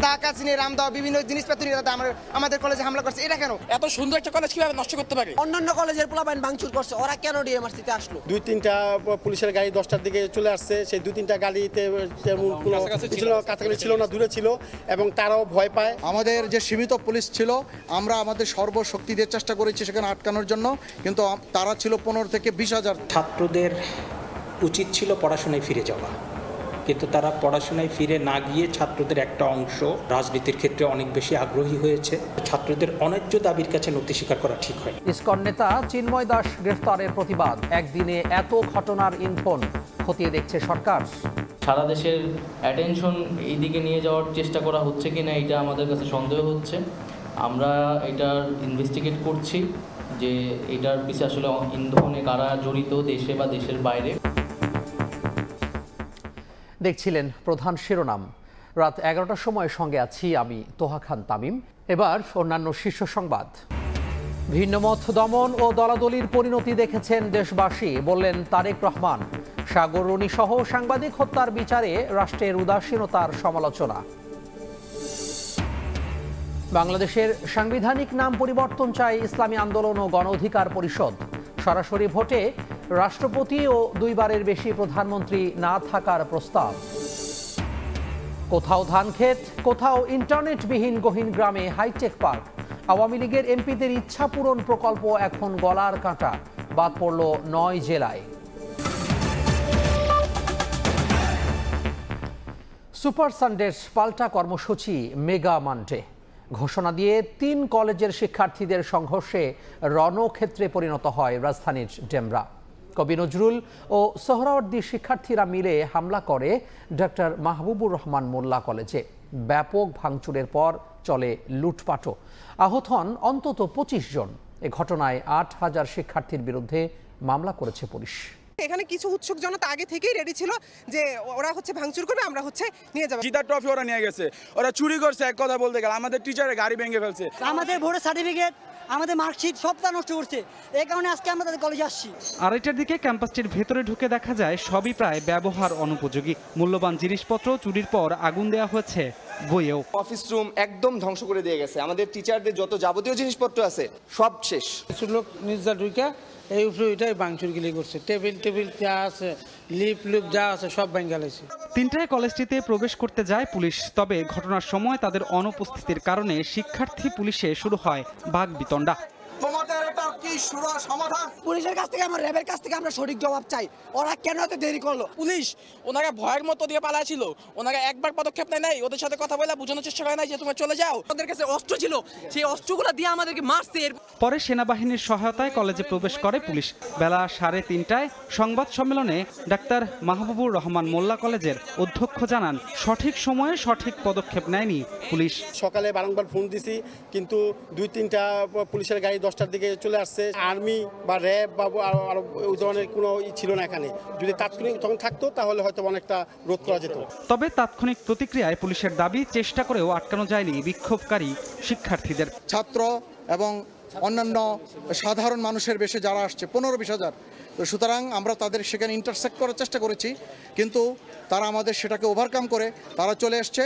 টাকা চিনি রামদাও বিভিন্ন জিনিসপত্র নিয়ে আমাদের কলেজে হামলা করছে। এটা কেন? এত সুন্দর একটা কলেজ কিভাবে নষ্ট করতে পারে? অন্যান্য কলেজের পোলাপাইন ভাঙচুর করছে, ওরা কেন ডিএমআরসিতে আসলো? 2-3টা পুলিশের গাড়ি 10টার দিকে চলে আসছে। সেই 2-3টা গাড়িতে কোনো কাছাকাছি ছিল না, দূরে ছিল এবং তারাও ভয় পায়। আমাদের যে সীমিত পুলিশ ছিল, আমরা আমাদের সর্বশক্তি দিয়ে চেষ্টা করেছি সেখানে আটকানোর জন্য, কিন্তু তারা ছিল 15 থেকে 20,000। ছাত্রদের উচিত ছিল পড়াশোনায় ফিরে যাওয়া, কিন্তু তারা পড়াশোনায় ফিরে না গিয়ে ছাত্রদের একটা অংশ রাজনীতির ক্ষেত্রে অনেক বেশি আগ্রহী হয়েছে। ছাত্রদের অন্যায্য দাবির কাছে নতি স্বীকার করা ঠিক হয়। ইসকন নেতা চিন্ময় দাস গ্রেফতারের প্রতিবাদ, একদিনে এত ঘটনার ইন্ধন খতিয়ে দেখছে সরকার। সারা দেশের অ্যাটেনশন এই দিকে নিয়ে যাওয়ার চেষ্টা করা হচ্ছে কিনা এটা আমাদের কাছে সন্দেহ হচ্ছে। আমরা এটার ইনভেস্টিগেট করছি যে এটার পিছনে আসলে ইন্ধনে কারা জড়িত, দেশে বা দেশের বাইরে। দেখছিলেন প্রধান শিরোনাম। রাত 11টার সময় সঙ্গে আছি আমি তোহা খান তামিম। এবার অন্যান্য শীর্ষ সংবাদ। ভিন্নমত দমন ও দলাদলির পরিণতি দেখেছেন দেশবাসী, বললেন তারেক রহমান। সাগর রনি সহ সাংবাদিক হত্যার বিচারে রাষ্ট্রের উদাসীনতার সমালোচনা। বাংলাদেশের সাংবিধানিক নাম পরিবর্তন চায় ইসলামী আন্দোলন ও গণ অধিকার পরিষদ। সরাসরি ভোটে রাষ্ট্রপতি ও 2বারের বেশি প্রধানমন্ত্রী না থাকার প্রস্তাব। কোথাও ধানক্ষেত, কোথাও ইন্টারনেটবিহীন গহীন গ্রামে হাইটেক পার্ক। আওয়ামী লীগের এমপিদের ইচ্ছা পূরণ প্রকল্প এখন গলার কাঁটা, বাদ পড়ল 9 জেলায়। সুপার সানডের পাল্টা কর্মসূচি মেগা মানডে ঘোষণা দিয়ে 3 কলেজের শিক্ষার্থীদের সংঘর্ষে রণক্ষেত্রে পরিণত হয় রাজধানীর ডেমরা। কবি নজরুল ও সোহরাওয়ার্দীর শিক্ষার্থীরা মিলে হামলা করে ডক্টর মাহবুবুর রহমান মোল্লা কলেজে। ব্যাপক ভাঙচুরের পর চলে লুটপাটও। আহত হন অন্তত 25 জন। এ ঘটনায় 8,000 শিক্ষার্থীর বিরুদ্ধে মামলা করেছে পুলিশ। এখানে কিছু উৎসুক জনতা আগে থেকেই রেডি ছিল যে ওরা ভাঙচুর করবে, আমরা নিয়ে যাবো। জিতার ট্রফি ওরা নিয়ে গেছে, ওরা চুরি করছে। এক কথা বলতে গেলে আমাদের টিচারের গাড়ি ভেঙে ফেলছে, আমাদের ভোটের সার্টিফিকেট, আমাদের মার্কশিট সবটা নষ্ট করছে। এই কারণে আজকে আমরা তাদের কলেজে আসছি। আড়াইটার দিকে ক্যাম্পাসটির ভেতরে ঢুকে দেখা যায় সবই প্রায় ব্যবহার অনুপযোগী। মূল্যবান জিনিসপত্র চুরির পর আগুন দেওয়া হয়েছে বইয়েও। অফিস রুম একদম ধ্বংস করে দিয়ে গেছে। আমাদের টিচারদের যত যাবতীয় জিনিসপত্র আছে সব শেষ। কিছু লোক নিজেরা ঢুকে এই উপরে ওইটাই ভাঙচুর গিলি করছে। টেবিল যা আছে, লিপ যা আছে সব ভেঙে গেছে। 3টায় কলেজটিতে প্রবেশ করতে যায় পুলিশ, তবে ঘটনার সময় তাদের অনুপস্থিতির কারণে শিক্ষার্থী পুলিশে শুরু হয় বাকবিতণ্ডা। পুলিশের কাছ থেকে, আমার র্যাবের কাছ থেকে আমরা সঠিক জবাব চাই। ওরা কেন এত দেরি করলো? পুলিশ ওনাকে ভয়ের মতো দিয়ে পালাছিল, ওনাকে একবার পদক্ষেপ নেয় নাই, ওদের সাথে কথা বলে বোঝানোর চেষ্টা করে নাই যে তুমি চলে যাও। ওদের কাছে অস্ত্র ছিল, সেই অস্ত্রগুলো দিয়ে আমাদেরকে মারছে। পরে সেনাবাহিনীর সহায়তায় কলেজে প্রবেশ করে পুলিশ। বেলা 3:30টায় সংবাদ সম্মেলনে ডাক্তার মাহবুবুর রহমান মোল্লা কলেজের অধ্যক্ষ জানান, সঠিক সময়ে সঠিক পদক্ষেপ নেয়নি পুলিশ। সকালে বারংবার ফোন দিছি, কিন্তু 2-3টা পুলিশের গাড়ি 10টার দিকে চলে আসছে। আর্মি বা র্যাব বা আরো ওই ধরনের কোনো ছিল না এখানে। যদি তাৎক্ষণিক তখন থাকতো তাহলে হয়তো অনেকটা রোধ করা যেত। তবে তাৎক্ষণিক প্রতিক্রিয়ায় পুলিশের দাবি, চেষ্টা করেও আটকানো যায়নি বিক্ষোভকারী শিক্ষার্থীদের। ছাত্র এবং অন্যান্য সাধারণ মানুষের বেশে যারা আসছে 15-20,000, তো সুতরাং আমরা তাদের সেখানে ইন্টারসেক্ট করার চেষ্টা করেছি, কিন্তু তারা আমাদের সেটাকে ওভারকাম করে তারা চলে এসছে।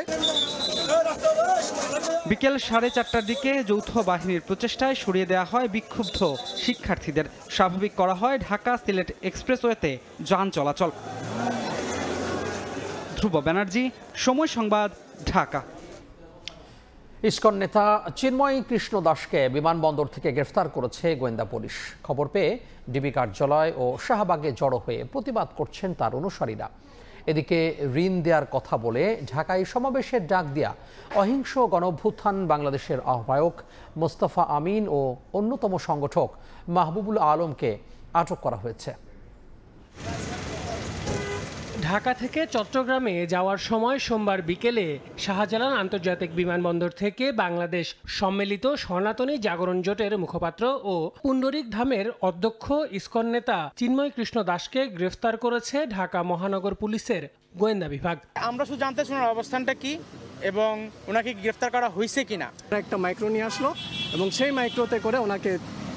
বিকেল 4:30টার দিকে যৌথ বাহিনীর প্রচেষ্টায় সরিয়ে দেওয়া হয় বিক্ষুব্ধ শিক্ষার্থীদের। স্বাভাবিক করা হয় ঢাকা সিলেট এক্সপ্রেসওয়েতে যান চলাচল। ধ্রুব ব্যানার্জি, সময় সংবাদ, ঢাকা। ইসকন নেতা চিন্ময় কৃষ্ণ দাসকে বিমানবন্দর থেকে গ্রেফতার করেছে গোয়েন্দা পুলিশ। খবর পেয়ে ডিবি কার্যালয় ও শাহবাগে জড়ো হয়ে প্রতিবাদ করছেন তার অনুসারীরা। এদিকে ঋণ দেওয়ার কথা বলে ঢাকায় সমাবেশের ডাক দেয়া অহিংস গণঅভ্যুত্থান বাংলাদেশের আহ্বায়ক মোস্তফা আমিন ও অন্যতম সংগঠক মাহবুবুল আলমকে আটক করা হয়েছে। ঢাকা থেকে চট্টগ্রামে যাওয়ার সময় সোমবার বিকেলে শাহজালাল আন্তর্জাতিক বিমানবন্দর থেকে বাংলাদেশ সম্মিলিত সনাতনী জাগরণ জোটের মুখপাত্র ও পুণ্ডরিক ধামের অধ্যক্ষ ইসকন নেতা চিন্ময় কৃষ্ণ দাসকে গ্রেফতার করেছে ঢাকা মহানগর পুলিশের গোয়েন্দা বিভাগ। আমরা শুধু জানতে চাই ওনার অবস্থানটা কি এবং ওনাকে গ্রেফতার করা হয়েছে কিনা। একটা মাইক্রো নিয়ে আসলো এবং সেই মাইক্রোতে করে ওনাকে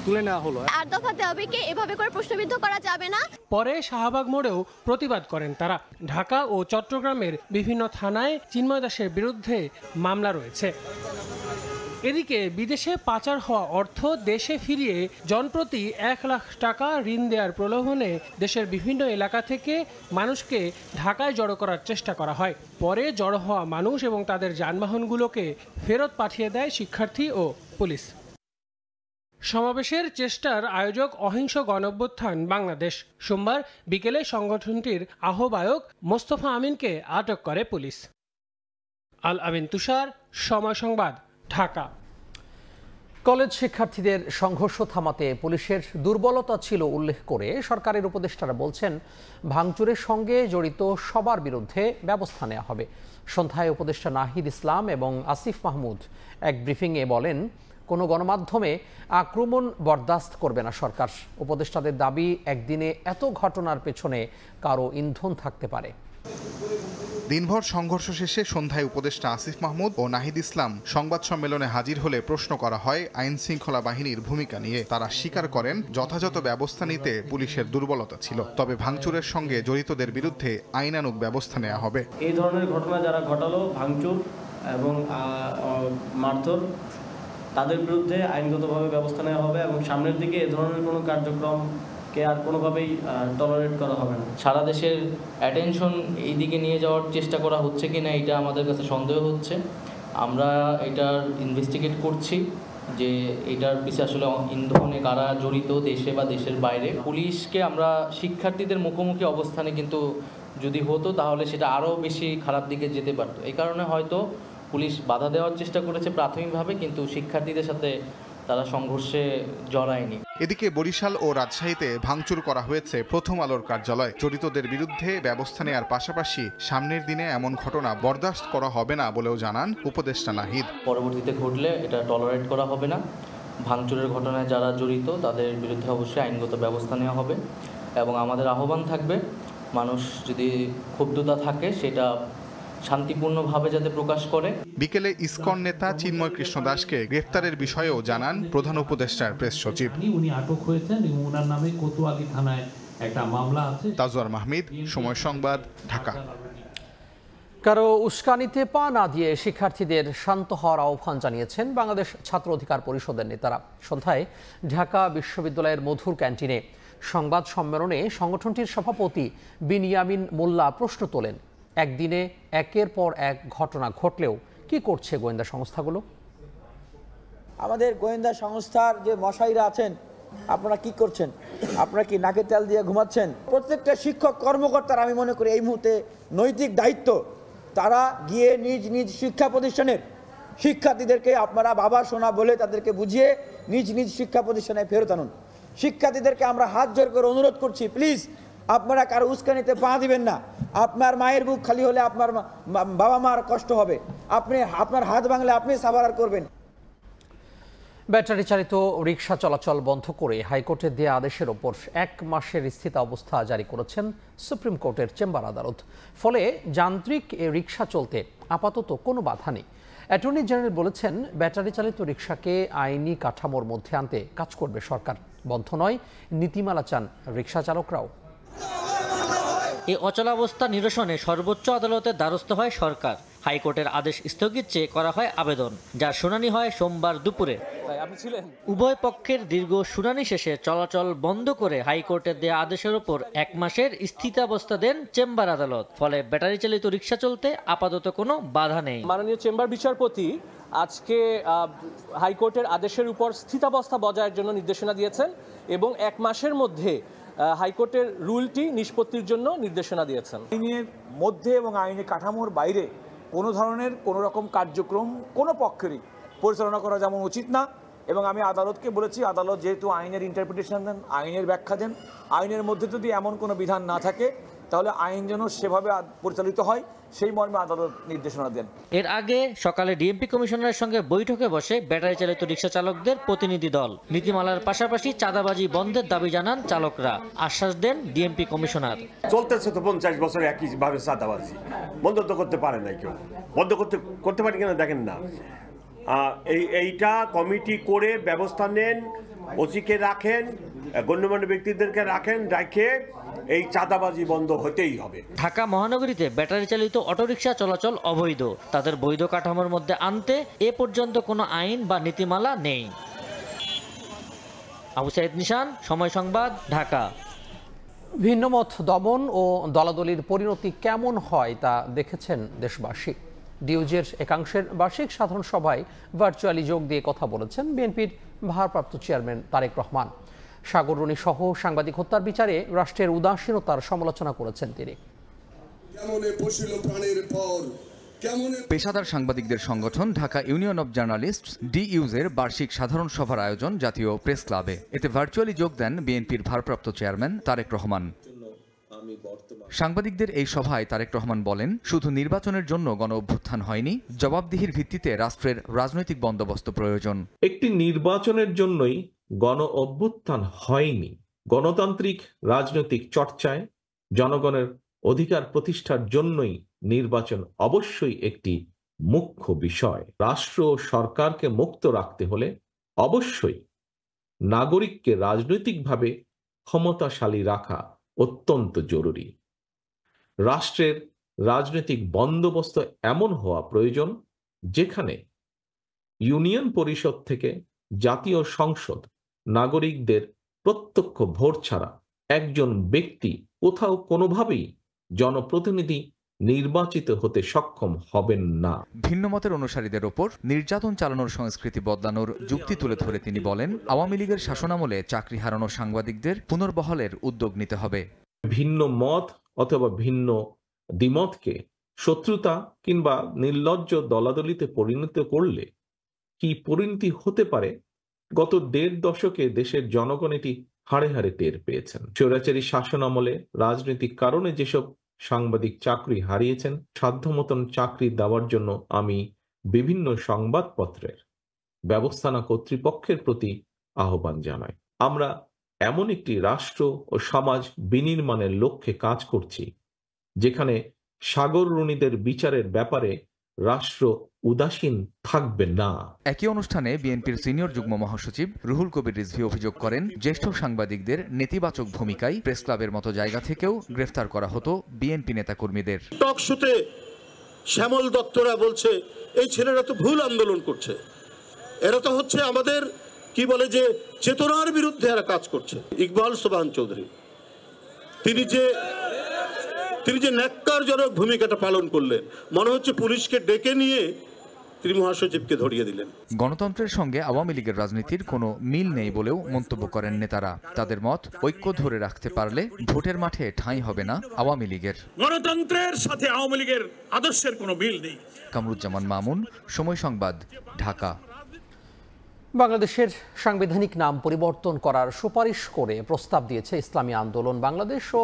তুলে নেওয়া হলো। 8 দফা দাবিকে এভাবে করে প্রশ্নবিদ্ধ করা যাবে না। পরে শাহবাগ মোড়েও প্রতিবাদ করেন তারা। ঢাকা ও চট্টগ্রামের বিভিন্ন থানায় চিন্ময় দাসের বিরুদ্ধে মামলা রয়েছে। এদিকে বিদেশে পাচার হওয়া অর্থ দেশে ফিরিয়ে জনপ্রতি 1 লাখ টাকা ঋণ দেওয়ার প্রলোভনে দেশের বিভিন্ন এলাকা থেকে মানুষকে ঢাকায় জড়ো করার চেষ্টা করা হয়। পরে জড়ো হওয়া মানুষ এবং তাদের যানবাহনগুলোকে ফেরত পাঠিয়ে দেয় শিক্ষার্থী ও পুলিশ। সমাবেশের চেষ্টার আয়োজক অহিংস গণঅভ্যুত্থান বাংলাদেশ। সোমবার বিকেলে সংগঠনটির আহ্বায়ক মোস্তফা আমিনকে আটক করে পুলিশ। আল আমিন তুষার, সময় সংবাদ, ঢাকা। কলেজ শিক্ষার্থীদের সংঘর্ষ থামাতে পুলিশের দুর্বলতা ছিল উল্লেখ করে সরকারের উপদেষ্টারা বলছেন, ভাঙচুরের সঙ্গে জড়িত সবার বিরুদ্ধে ব্যবস্থা নেওয়া হবে। সন্ধ্যায় উপদেষ্টা নাহিদ ইসলাম এবং আসিফ মাহমুদ এক ব্রিফিংয়ে বলেন, কোনো গণমাধ্যমে আক্রমণ বরদাস্ত করবে না সরকার। উপদেষ্টাদের দাবি, একদিনে এত ঘটনার পেছনে কারো ইন্ধন থাকতে পারে। দিনভর সংঘর্ষ শেষে সন্ধ্যায় উপদেষ্টা আসিফ মাহমুদ ও নাহিদ ইসলাম সংবাদ সম্মেলনে হাজির হলে প্রশ্ন করা হয় আইন শৃঙ্খলা বাহিনীর ভূমিকা নিয়ে। তারা স্বীকার করেন, যথাযথ ব্যবস্থা নিতে পুলিশের দুর্বলতা ছিল, তবে ভাঙচুরের সঙ্গে জড়িতদের বিরুদ্ধে আইনানুগ ব্যবস্থা নেওয়া হবে। এই ধরনের ঘটনা যারা ঘটালো, ভাঙচুর এবং মারধর, তাদের বিরুদ্ধে আইনগতভাবে ব্যবস্থা নেওয়া হবে এবং সামনের দিকে এ ধরনের কোনো কার্যক্রমকে আর কোনোভাবেই টলারেট করা হবে না। সারা দেশের অ্যাটেনশন এই দিকে নিয়ে যাওয়ার চেষ্টা করা হচ্ছে কি না এটা আমাদের কাছে সন্দেহ হচ্ছে। আমরা এটার ইনভেস্টিগেট করছি যে এটার পিছনে আসলে ইন্ধনে কারা জড়িত, দেশে বা দেশের বাইরে। পুলিশকে আমরা শিক্ষার্থীদের মুখোমুখি অবস্থানে কিন্তু যদি হতো তাহলে সেটা আরও বেশি খারাপ দিকে যেতে পারতো। এই কারণে হয়তো পুলিশ বাধা দেওয়ার চেষ্টা করেছে প্রাথমিকভাবে, কিন্তু শিক্ষার্থীদের সাথে তারা সংঘর্ষে জড়ায়নি। এদিকে বরিশাল ও রাজশাহীতে ভাঙচুর করা হয়েছে প্রথম আলোর কার্যালয়। জড়িতদের বিরুদ্ধে ব্যবস্থা নেওয়ার পাশাপাশি সামনের দিনে এমন ঘটনা বরদাস্ত করা হবে না বলেও জানান উপদেষ্টা নাহিদ। পরবর্তীতে ঘটলে এটা টলারেট করা হবে না। ভাঙচুরের ঘটনায় যারা জড়িত তাদের বিরুদ্ধে অবশ্যই আইনগত ব্যবস্থা নেওয়া হবে এবং আমাদের আহ্বান থাকবে, মানুষ যদি ক্ষুব্ধতা থাকে সেটা শান্তিপূর্ণভাবে যাতে প্রকাশ করে। বিকেলে ইসকন নেতা চিন্ময় কৃষ্ণ দাসকে গ্রেফতারের বিষয়েও জানান প্রধান উপদেষ্টার প্রেস সচিব। উনি আটক হয়েছেন এবং ওনার নামে কোতোয়ালি থানায় একটা মামলা আছে। তাজওয়ার মাহমিদ, সময় সংবাদ, ঢাকা। কারো উস্কানিতে পা না দিয়ে শিক্ষার্থীদের শান্ত হওয়ার আহ্বান জানিয়েছেন বাংলাদেশ ছাত্র অধিকার পরিষদের নেতারা। সন্ধ্যায় ঢাকা বিশ্ববিদ্যালয়ের মধুর ক্যান্টিনে সংবাদ সম্মেলনে সংগঠনটির সভাপতি বিনিয়ামিন মোল্লা প্রশ্ন তোলেন, একদিনে একের পর এক ঘটনা ঘটলেও কি করছে গোয়েন্দা সংস্থাগুলো? আমাদের গোয়েন্দা সংস্থার যে মশাইরা আছেন, আপনারা কি করছেন? আপনারা কি নাকে তেল দিয়ে ঘুমাচ্ছেন? প্রত্যেকটা শিক্ষক কর্মকর্তার আমি মনে করি এই মুহূর্তে নৈতিক দায়িত্ব, তারা গিয়ে নিজ নিজ শিক্ষা প্রতিষ্ঠানের শিক্ষার্থীদেরকে আপনারা বাবা সোনা বলে তাদেরকে বুঝিয়ে নিজ নিজ শিক্ষা প্রতিষ্ঠানে ফেরত আনুন। শিক্ষার্থীদেরকে আমরা হাত জোর করে অনুরোধ করছি, প্লিজ আপনারা কারো উস্কানিতে পা দিবেন না। আপনার মায়ের বুক খালি হলে আপনার বাবা মার কষ্ট হবে, আপনি আপনার হাত ভাঙলে আপনি সাবারার করবেন। ব্যাটারি চালিত রিকশা চলাচল বন্ধ করে হাইকোর্টের দেয়া আদেশের ওপর 1 মাসের স্থিতাবস্থা জারি করেছেন সুপ্রিম কোর্টের চেম্বার আদালত। ফলে যান্ত্রিক এ রিকশা চলতে আপাতত কোনো বাধা নেই। অ্যাটর্নি জেনারেল বলেছেন, ব্যাটারি চালিত রিকশাকে আইনি কাঠামোর মধ্যে আনতে কাজ করবে সরকার। বন্ধ নয়, নীতিমালা চান রিকশা চালকরাও। এই অচলাবস্থা নিরসনে সর্বোচ্চ আদালতের দ্বারস্থ হয় সরকার। হাইকোর্টের আদেশ স্থগিত চেয়ে করা হয় আবেদন, যার শুনানি হয় সোমবার দুপুরে। উভয় পক্ষের দীর্ঘ শুনানি শেষে চলাচল বন্ধ করে হাইকোর্টের দেয়া আদেশের ওপর 1 মাসের স্থিতাবস্থা দেন চেম্বার আদালত। ফলে ব্যাটারি চালিত রিকশা চলতে আপাতত কোনো বাধা নেই। মাননীয় চেম্বার বিচারপতি আজকে হাইকোর্টের আদেশের উপর স্থিতাবস্থা বজায়ের জন্য নির্দেশনা দিয়েছেন এবং 1 মাসের মধ্যে হাইকোর্টের রুলটি নিষ্পত্তির জন্য নির্দেশনা দিয়েছেন। আইনের মধ্যে এবং আইনের কাঠামোর বাইরে কোনো ধরনের কোনো রকম কার্যক্রম কোনো পক্ষেরই পরিচালনা করা যেমন উচিত না, এবং আমি আদালতকে বলেছি, আদালত যেহেতু আইনের ইন্টারপ্রিটেশন দেন, আইনের ব্যাখ্যা দেন, আইনের মধ্যে যদি এমন কোনো বিধান না থাকে তাহলে আইন যেন সেভাবে পরিচালিত হয় সেই মর্মে আদালত নির্দেশনা দেন। এর আগে সকালে ডিএমপি কমিশনারের সঙ্গে বৈঠকে বসে ব্যাটারি চালিত রিকশা চালকদের প্রতিনিধি দল। নীতিমালার পাশাপাশি চাঁদাবাজি বন্ধের দাবি জানান চালকরা। আশ্বাস দেন ডিএমপি কমিশনার। চলতেছে তো 50 বছর একইভাবে চাঁদাবাজি, বন্ধ তো করতে পারে না কেউ। বন্ধ করতে পারে কিনা দেখেন না। এইটা কমিটি করে ব্যবস্থা নেন, ওসিকে রাখেন, গণ্যমান্য ব্যক্তিদেরকে রাখেন, রাখে এই চাঁদাবাজি বন্ধ হতেই হবে। ঢাকা মহানগরীতে ব্যাটারি চালিত অটোরিকশা চলাচল অবৈধ। তাদের বৈধ কাঠামোর মধ্যে আনতে এ পর্যন্ত কোনো আইন বা নীতিমালা নেই। আবু সাইদ নিশান, সময় সংবাদ, ঢাকা। ভিন্নমত দমন ও দলাদলির পরিণতি কেমন হয় তা দেখেছেন দেশবাসী। ডিউজের একাংশের বার্ষিক সাধারণ সভায় ভার্চুয়ালি যোগ দিয়ে কথা বলেছেন বিএনপির ভারপ্রাপ্ত চেয়ারম্যান তারেক রহমান। সাগররণী সহ সাংবাদিক হত্যার বিচারে রাষ্ট্রের উদাসীনতার সমালোচনা করেছেন তিনি। পেশাদার সাংবাদিকদের সংগঠন ঢাকা ইউনিয়ন অব জার্নালিস্ট ডিইউজের বার্ষিক সাধারণ সভার আয়োজন জাতীয় প্রেস ক্লাবে। এতে ভার্চুয়ালি যোগ দেন বিএনপির ভারপ্রাপ্ত চেয়ারম্যান তারেক রহমান। সাংবাদিকদের এই সভায় তারেক রহমান বলেন, শুধু নির্বাচনের জন্য গণ অভ্যুত্থান হয়নি, জবাবদিহির ভিত্তিতে রাষ্ট্রের রাজনৈতিক বন্দোবস্ত প্রয়োজন। একটি নির্বাচনের জন্যই গণ অভ্যুত্থান হয়নি, গণতান্ত্রিক রাজনৈতিক চর্চায় জনগণের অধিকার প্রতিষ্ঠার জন্যই নির্বাচন অবশ্যই একটি মুখ্য বিষয়। রাষ্ট্র ও সরকারকে মুক্ত রাখতে হলে অবশ্যই নাগরিককে রাজনৈতিকভাবে ক্ষমতাশালী রাখা অত্যন্ত জরুরি। রাষ্ট্রের রাজনৈতিক বন্দোবস্ত এমন হওয়া প্রয়োজন যেখানে ইউনিয়ন পরিষদ থেকে জাতীয় সংসদ নাগরিকদের প্রত্যক্ষ ভোট ছাড়া একজন ব্যক্তি কোথাও কোনোভাবেই জনপ্রতিনিধি নির্বাচিত হতে সক্ষম হবেন না। ভিন্নমতের অনুসারীদের ওপর নির্যাতন চালানোর সংস্কৃতি বদলানোর যুক্তি তুলে ধরে তিনি বলেন, আওয়ামী লীগের শাসনামলে চাকরি হারানো সাংবাদিকদের পুনর্বহালের উদ্যোগ নিতে হবে। ভিন্ন মত অথবা ভিন্ন দ্বিমতকে শত্রুতা কিংবা নির্লজ্জ দলাদলিতে পরিণত করলে কি পরিণতি হতে পারে, গত ১.৫ দশকে দেশের জনগণ এটি হাড়ে হাড়ে টের পেয়েছেন। স্বৈরাচারী শাসনামলে রাজনৈতিক কারণে যেসব সাংবাদিক চাকরি হারিয়েছেন, সাধ্যমতন চাকরি দেওয়ার জন্য আমি বিভিন্ন সংবাদপত্রের ব্যবস্থাপনা কর্তৃপক্ষের প্রতি আহ্বান জানাই। আমরা এমন একটি রাষ্ট্র ও সমাজ বিনির্মাণের লক্ষ্যে কাজ করছি যেখানে সাগররণীদের বিচারের ব্যাপারে রাষ্ট্র উদাসীন থাকবে না। একই অনুষ্ঠানে বিএনপির সিনিয়র যুগ্ম মহাসচিব রুহুল কবির রিজভী অভিযোগ করেন, জ্যেষ্ঠ সাংবাদিকদের নেতিবাচক ভূমিকায় প্রেস ক্লাবের মতো জায়গা থেকেও গ্রেফতার করা হতো বিএনপি নেতাকর্মীদের। টক শোতে শ্যামল দত্তরা বলছে এই ছেলেরা তো ভুল আন্দোলন করছে, এরা তো হচ্ছে আমাদের কি বলে যে চেতনার বিরুদ্ধে এরা কাজ করছে। ইকবাল সোবহান চৌধুরী তিনি যে ন্যাক্কারজনক ভূমিকাটা পালন করলেন, মনে হচ্ছে পুলিশকে ডেকে নিয়ে তিনি মহাসচিবকে ধরিয়ে দিলেন। গণতন্ত্রের সঙ্গে আওয়ামী লীগের রাজনীতির কোনো মিল নেই বলেও মন্তব্য করেন নেতারা। তাদের মত, ঐক্য ধরে রাখতে পারলে ভোটের মাঠে ঠাঁই হবে না আওয়ামী লীগের। গণতন্ত্রের সাথে আওয়ামী লীগের আদর্শের কোনো মিল নেই। কামরুজ্জামান মামুন, সময় সংবাদ, ঢাকা। বাংলাদেশের সাংবিধানিক নাম পরিবর্তন করার সুপারিশ করে প্রস্তাব দিয়েছে ইসলামী আন্দোলন বাংলাদেশ ও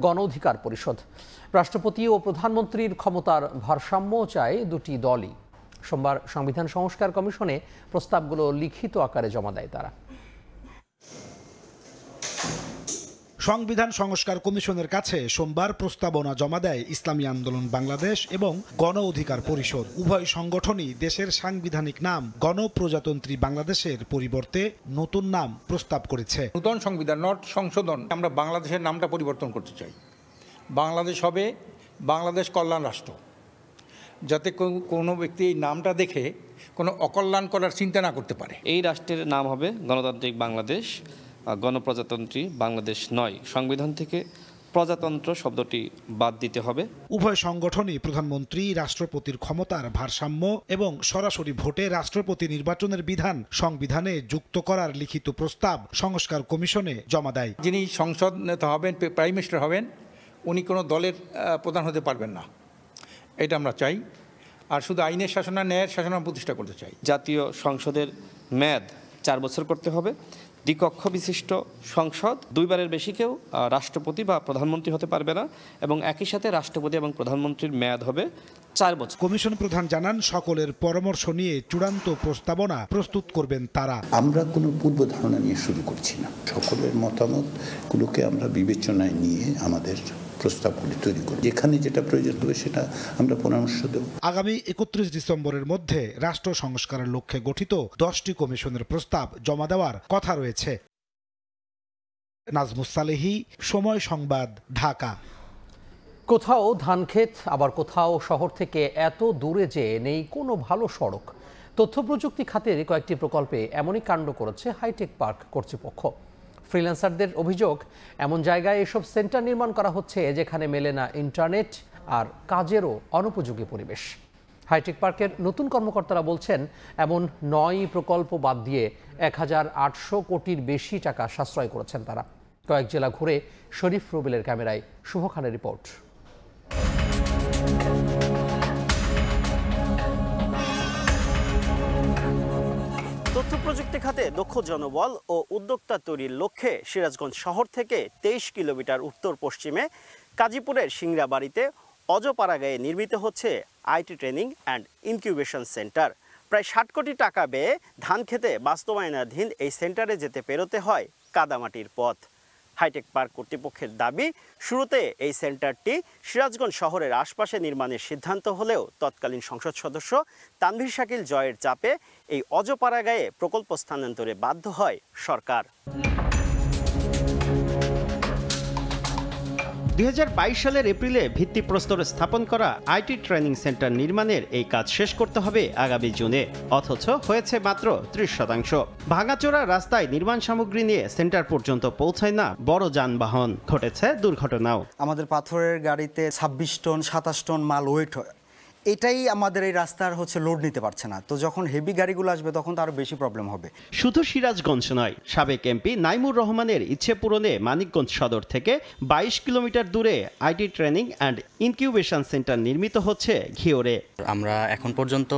গণ অধিকার পরিষদ। রাষ্ট্রপতি ও প্রধানমন্ত্রীর ক্ষমতার ভারসাম্য চায় দুটি দলই। সোমবার সংবিধান সংস্কার কমিশনে প্রস্তাবগুলো লিখিত আকারে জমা দেয় তারা। সংবিধান সংস্কার কমিশনের কাছে সোমবার প্রস্তাবনা জমা দেয় ইসলামী আন্দোলন বাংলাদেশ এবং গণ অধিকার পরিষদ। উভয় সংগঠনই দেশের সাংবিধানিক নাম গণপ্রজাতন্ত্রী বাংলাদেশের পরিবর্তে নতুন নাম প্রস্তাব করেছে। নতুন সংবিধান নট সংশোধন, আমরা বাংলাদেশের নামটা পরিবর্তন করতে চাই। বাংলাদেশ হবে বাংলাদেশ কল্যাণ রাষ্ট্র, যাতে কোনো ব্যক্তি এই নামটা দেখে কোনো অকল্যাণ করার চিন্তা না করতে পারে। এই রাষ্ট্রের নাম হবে গণতান্ত্রিক বাংলাদেশ, গণপ্রজাতন্ত্রী বাংলাদেশ নয়। সংবিধান থেকে প্রজাতন্ত্র শব্দটি বাদ দিতে হবে। উভয় সংগঠনই প্রধানমন্ত্রী, রাষ্ট্রপতির ক্ষমতার ভারসাম্য এবং সরাসরি ভোটে রাষ্ট্রপতি নির্বাচনের বিধান সংবিধানে যুক্ত করার লিখিত প্রস্তাব সংস্কার কমিশনে জমা দেয়। যিনি সংসদ নেতা হবেন, প্রাইম মিনিস্টার হবেন, উনি কোনো দলের প্রধান হতে পারবেন না, এটা আমরা চাই। আর শুধু আইনের শাসন আর ন্যায়ের শাসন প্রতিষ্ঠা করতে চাই। জাতীয় সংসদের মেয়াদ 4 বছর করতে হবে। দ্বিকক্ষ বিশিষ্ট সংসদ, 2 বারের বেশি কেউ রাষ্ট্রপতি বা প্রধানমন্ত্রী হতে পারবে না, এবং একই সাথে রাষ্ট্রপতি এবং প্রধানমন্ত্রীর মেয়াদ হবে 4 বছর। কমিশন প্রধান জানান, সকলের পরামর্শ নিয়ে চূড়ান্ত প্রস্তাবনা প্রস্তুত করবেন তারা। আমরা কোনো পূর্ব ধারণা নিয়ে শুরু করছি না, সকলের মতামতগুলোকে আমরা বিবেচনায় নিয়ে আমাদের প্রস্তাবগুলি তৈরি করব। যেখানে যেটা প্রয়োজন হবে সেটা আমরা পরামর্শ দেব। আগামী 31 ডিসেম্বরের মধ্যে রাষ্ট্র সংস্কারের লক্ষ্যে গঠিত 10টি কমিশনের প্রস্তাব জমা দেওয়ার কথা রয়েছে। নাজমুস সালেহী, সময় সংবাদ, ঢাকা। কোথাও ধানক্ষেত, আবার কোথাও শহর থেকে এত দূরে যে নেই কোনো ভালো সড়ক। তথ্য প্রযুক্তি খাতের কয়েকটি প্রকল্পে এমনই কাণ্ড করেছে হাইটেক পার্ক কর্তৃপক্ষ। ফ্রিল্যান্সারদের অভিযোগ, এমন জায়গায় এসব সেন্টার নির্মাণ করা হচ্ছে যেখানে মেলে না ইন্টারনেট আর কাজেরও অনুপযোগী পরিবেশ। হাইটেক পার্কের নতুন কর্মকর্তারা বলছেন, এমন 9 প্রকল্প বাদ দিয়ে 1800 কোটির বেশি টাকা সাশ্রয় করেছেন তারা। কয়েক জেলা ঘুরে শরীফ রুবেলের ক্যামেরায় শুভ খানের রিপোর্ট। তথ্য প্রযুক্তি খাতে দক্ষ জনবল ও উদ্যোক্তা তৈরির লক্ষ্যে সিরাজগঞ্জ শহর থেকে 23 কিলোমিটার উত্তর পশ্চিমে কাজীপুরের সিংড়াবাড়িতে অজপাড়াগাঁয়ে নির্মিত হচ্ছে IT training and incubation centre. প্রায় 60 কোটি টাকা ব্যয়ে ধানক্ষেতে বাস্তবায়নাধীন এই সেন্টারে যেতে পেরোতে হয় কাদামাটির পথ। হাইটেক পার্ক কর্তৃপক্ষের দাবি, শুরুতে এই সেন্টারটি সিরাজগঞ্জ শহরের আশপাশে নির্মাণের সিদ্ধান্ত হলেও তৎকালীন সংসদ সদস্য তানভীর শাকিল জয়ের চাপে এই অজপাড়াগাঁয়ে প্রকল্প স্থানান্তরে বাধ্য হয় সরকার। 2022 সালের এপ্রিলে ভিত্তিপ্রস্তর স্থাপন করা আইটি ট্রেনিং সেন্টার নির্মাণের এই কাজ শেষ করতে হবে আগামী জুনে, অথচ হয়েছে মাত্র 30%। ভাঙাচোরা রাস্তায় নির্মাণ সামগ্রী নিয়ে সেন্টার পর্যন্ত পৌঁছায় না বড় যানবাহন, ঘটেছে দুর্ঘটনাও। আমাদের পাথরের গাড়িতে 26 টন 27 টন মাল ওয়েট হয়, এটাই আমাদের এই রাস্তার লোড নিতে পারছে না। তো যখন হেভি গাড়িগুলো আসবে তখন তো আরো বেশি প্রবলেম হবে। শুধু সিরাজগঞ্জ নয়, সাবেক এমপি নাইমুর রহমানের ইচ্ছে পূরণে মানিকগঞ্জ সদর থেকে 22 কিলোমিটার দূরে IT training and incubation centre নির্মিত হচ্ছে ঘিওরে। আমরা এখন পর্যন্ত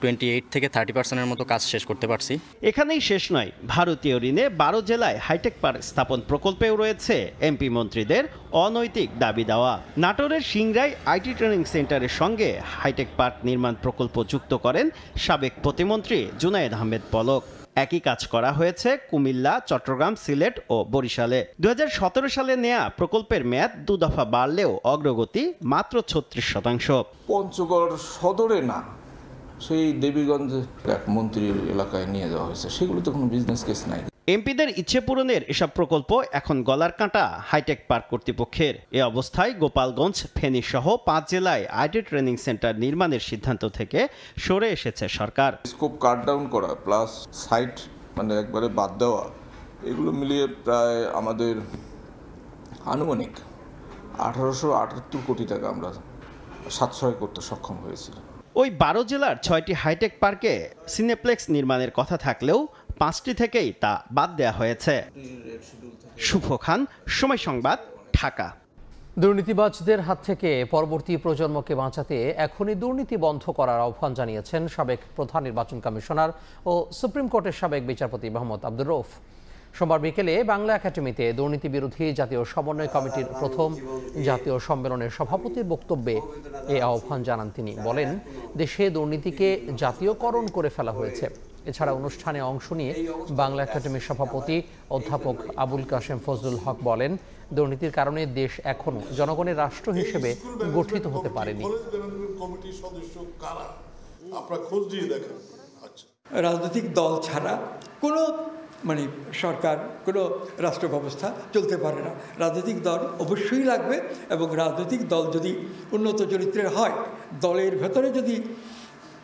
28 থেকে 30% মতো কাজ শেষ করতে পারছি। এখানেই শেষ নয়, ভারতীয় ঋণে 12 জেলায় হাইটেক পার্ক স্থাপন প্রকল্পেও রয়েছে এমপি মন্ত্রীদের অনৈতিক দাবি দেওয়া। নাটোরের সিংড়ায় আইটি ট্রেনিং সেন্টারের সঙ্গে হাইটেক পার্ক নির্মাণ প্রকল্প যুক্ত করেন সাবেক প্রতিমন্ত্রী জুনায়েদ আহমেদ পলক। একই কাজ করা হয়েছে কুমিল্লা, চট্টগ্রাম, সিলেট ও বরিশালে। 2017 সালে নেয়া প্রকল্পের মেয়াদ 2 দফা বাড়লেও অগ্রগতি মাত্র 36%। পঞ্চগড় সদরে না, সেই দেবীগঞ্জ এক মন্ত্রীর এলাকায় নিয়ে যাওয়া হয়েছে, সেগুলোতে কোনো বিজনেস কেস নাই। এমপিদের ইচ্ছে পূরণের এসব প্রকল্প এখন গলার কাঁটা হাইটেক পার্ক কর্তৃপক্ষের। এ অবস্থায় গোপালগঞ্জ, ফেনী সহ 5 জেলায় আইটি ট্রেনিং সেন্টার নির্মাণের সিদ্ধান্ত থেকে সরে এসেছে সরকার। স্কোপ কাট ডাউন করা প্লাস সাইট একবারে বাদ দেওয়া, এগুলো মিলিয়ে প্রায় আমাদের আনুমানিক 1878 কোটি টাকা আমরা সাশ্রয় করতে সক্ষম হয়েছিল। ওই 12 জেলার 6টি হাইটেক পার্কে সিনেপ্লেক্স নির্মাণের কথা থাকলেও 5টি থেকেই তা বাদ দেওয়া হয়েছে। শুভ খান, সময় সংবাদ, ঢাকা। দুর্নীতিবাজদের হাত থেকে পরবর্তী প্রজন্মকে বাঁচাতে এখনই দুর্নীতি বন্ধ করার আহ্বান জানিয়েছেন সাবেক প্রধান নির্বাচন কমিশনার ও সুপ্রিম কোর্টের সাবেক বিচারপতি মোহাম্মদ আব্দুর রউফ। সোমবার বিকেলে বাংলা একাডেমিতে দুর্নীতি বিরোধী জাতীয় সমন্বয় কমিটির প্রথম জাতীয় সম্মেলনের সভাপতির বক্তব্যে এই আহ্বান জানান তিনি। বলেন, দেশে দুর্নীতিকে জাতীয়করণ করে ফেলা হয়েছে। এছাড়া অনুষ্ঠানে অংশ নিয়ে বাংলা একাডেমির সভাপতি অধ্যাপক আবুল কাশেম ফজলুল হক বলেন, দুর্নীতির কারণে দেশ এখনো জনগণের রাষ্ট্র হিসেবে গঠিত হতে পারেনি। রাজনৈতিক দল ছাড়া কোনো সরকার, কোনো রাষ্ট্র ব্যবস্থা চলতে পারে না। রাজনৈতিক দল অবশ্যই লাগবে, এবং রাজনৈতিক দল যদি উন্নত চরিত্রের হয়, দলের ভেতরে যদি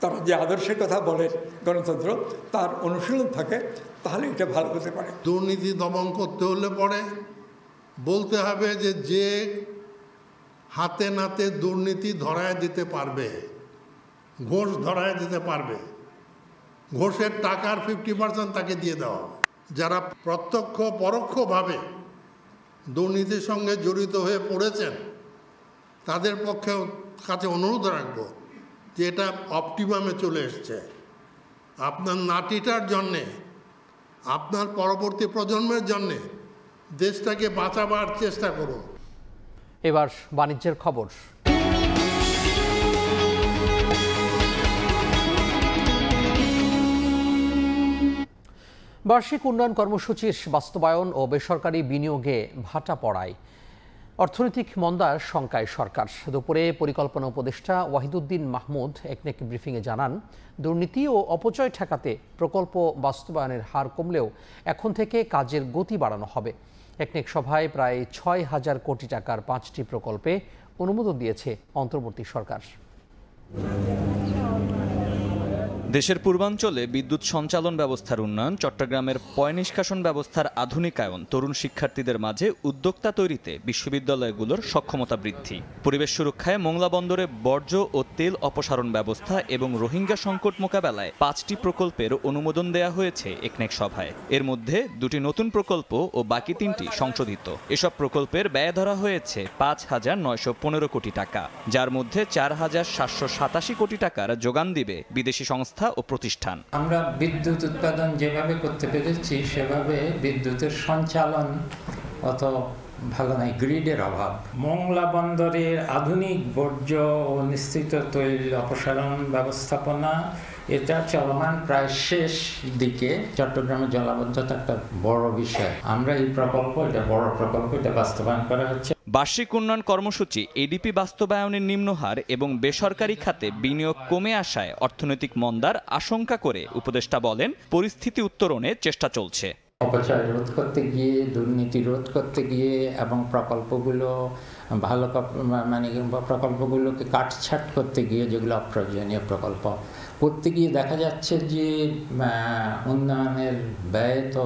তারা যে আদর্শের কথা বলেন, গণতন্ত্র, তার অনুশীলন থাকে, তাহলে এটা ভালো হতে পারে। দুর্নীতি দমন করতে হলে পরে বলতে হবে যে হাতে নাতে দুর্নীতি ধরায় দিতে পারবে, ঘোষ ধরায় দিতে পারবে, ঘোষের টাকার 50% তাকে দিয়ে দেওয়া। যারা প্রত্যক্ষ পরোক্ষভাবে দুর্নীতির সঙ্গে জড়িত হয়ে পড়েছেন, তাদের পক্ষে কাছে অনুরোধ রাখবো যে এটা অপটিমামে চলে এসছে। আপনার নাতিটার জন্যে, আপনার পরবর্তী প্রজন্মের জন্যে দেশটাকে বাঁচাবার চেষ্টা করুন। এবার বাণিজ্যের খবর। বার্ষিক উন্নয়ন কর্মসূচির বাস্তবায়ন ও বেসরকারি বিনিয়োগে ভাটা পড়ায় অর্থনৈতিক মন্দার শঙ্কায় সরকার। দুপুরে পরিকল্পনা উপদেষ্টা ওয়াহিদুদ্দিন মাহমুদ একনেক ব্রিফিংয়ে জানান, দুর্নীতি ও অপচয় ঠেকাতে প্রকল্প বাস্তবায়নের হার কমলেও এখন থেকে কাজের গতি বাড়ানো হবে। একনেক সভায় প্রায় ৬,০০০ কোটি টাকার ৫টি প্রকল্পে অনুমোদন দিয়েছে অন্তর্বর্তী সরকার। দেশের পূর্বাঞ্চলে বিদ্যুৎ সঞ্চালন ব্যবস্থার উন্নয়ন, চট্টগ্রামের পয়ঃনিষ্কাশন ব্যবস্থার আধুনিকায়ন, তরুণ শিক্ষার্থীদের মাঝে উদ্যোক্তা তৈরিতে বিশ্ববিদ্যালয়গুলোর সক্ষমতা বৃদ্ধি, পরিবেশ সুরক্ষায় মোংলা বন্দরে বর্জ্য ও তেল অপসারণ ব্যবস্থা এবং রোহিঙ্গা সংকট মোকাবেলায় ৫টি প্রকল্পের অনুমোদন দেয়া হয়েছে একনেক সভায়। এর মধ্যে 2টি নতুন প্রকল্প ও বাকি 3টি সংশোধিত। এসব প্রকল্পের ব্যয় ধরা হয়েছে ৫,৯১৫ কোটি টাকা, যার মধ্যে ৪,৭৮৭ কোটি টাকার যোগান দিবে বিদেশি সংস্থা ও প্রতিষ্ঠান। আমরা বিদ্যুৎ উৎপাদন যেভাবে করতে পেরেছি সেভাবে বিদ্যুতের সঞ্চালন অত ভালো নাই, গ্রিডের অভাব। মোংলা বন্দরের আধুনিক বর্জ্য ও নিশ্চিত তৈল অপসারণ ব্যবস্থাপনা এটা চলমান, প্রায় শেষ দিকে। চট্টগ্রামের জলাবদ্ধতা একটা বড় বিষয়। আমরা এই প্রকল্প, এটা বড় প্রকল্প, এটা বাস্তবায়ন করা হচ্ছে। বার্ষিক উন্নয়ন কর্মসূচি এডিপি বাস্তবায়নের নিম্নহার এবং বেসরকারি খাতে বিনিয়োগ কমে আসায় অর্থনৈতিক মন্দার আশঙ্কা করে উপদেষ্টা বলেন, পরিস্থিতি উত্তরণে চেষ্টা চলছে। অপচয় রোধ করতে গিয়ে, দুর্নীতি রোধ করতে গিয়ে এবং প্রকল্পগুলো ভালো প্রকল্পগুলোকে কাটছাট করতে গিয়ে, যেগুলো অপ্রয়োজনীয় প্রকল্প করতে গিয়ে দেখা যাচ্ছে যে উন্নয়নের ব্যয় তো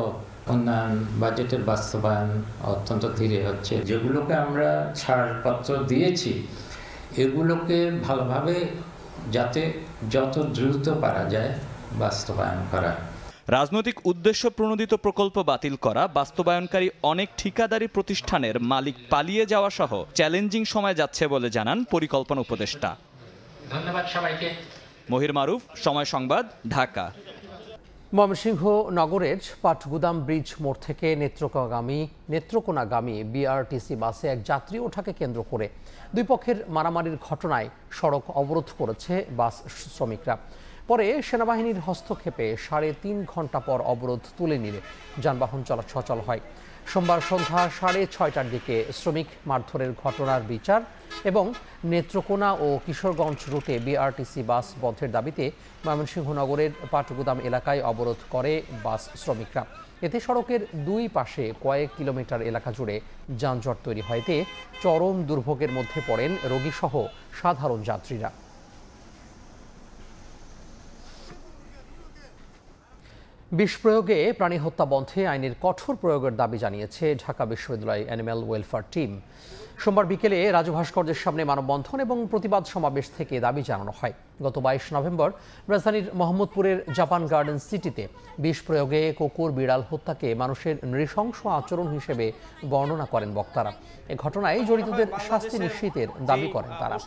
উন্নয়ন বাজেটের বাস্তবায়ন অত্যন্ত ধীরে হচ্ছে। যেগুলোকে আমরা ছাড়পত্র দিয়েছি এগুলোকে ভালোভাবে যাতে যত দ্রুত পারা যায় বাস্তবায়ন করা। রাজনৈতিক উদ্দেশ্য প্রণোদিত প্রকল্প বাতিল করা, বাস্তবায়নকারী অনেক ঠিকাদারি প্রতিষ্ঠানের মালিক পালিয়ে যাওয়া সহ চ্যালেঞ্জিং সময় যাচ্ছে বলে জানান পরিকল্পনা উপদেষ্টা। ধন্যবাদ সবাইকে। মহির মারুফ, সময় সংবাদ, ঢাকা। ময়মনসিংহ নগরের পাটগুদাম ব্রিজ মোড় থেকে নেত্রকোনাগামী বিআরটিসি বাসে এক যাত্রী ওঠাকে কেন্দ্র করে দুই পক্ষের মারামারির ঘটনায় সড়ক অবরোধ করেছে বাস শ্রমিকরা। পরে সেনাবাহিনীর হস্তক্ষেপে 3.5 ঘন্টা পর অবরোধ তুলে নিলে যানবাহন চলাচল হয়। সোমবার সন্ধ্যা 6:30টার দিকে শ্রমিক মারধরের ঘটনার বিচার এবং নেত্রকোনা ও কিশোরগঞ্জ রুটে বিআরটিসি বাস বন্ধের দাবিতে ময়মনসিংহ নগরের পাটগুদাম এলাকায় অবরোধ করে বাস শ্রমিকরা। এতে সড়কের দুই পাশে কয়েক কিলোমিটার এলাকা জুড়ে যানজট তৈরি হয়। এতে চরম দুর্ভোগের মধ্যে পড়েন রোগীসহ সাধারণ যাত্রীরা। বিষ প্রয়োগে প্রাণী হত্যা বন্ধে আইনের কঠোর প্রয়োগের দাবি জানিয়েছে ঢাকা বিশ্ববিদ্যালয় অ্যানিম্যাল ওয়েলফেয়ার টিম। সোমবার বিকেলে রাজু ভাস্কর্যের সামনে মানববন্ধন এবং প্রতিবাদ সমাবেশ থেকে দাবি জানানো হয়। গত 22 নভেম্বর রাজধানীর মোহাম্মদপুরের জাপান গার্ডেন সিটিতে বিষ প্রয়োগে কুকুর বিড়াল হত্যাকে মানুষের নৃশংস আচরণ হিসেবে বর্ণনা করেন বক্তারা। এ ঘটনায় জড়িতদের শাস্তি নিশ্চিতের দাবি করেন তারা।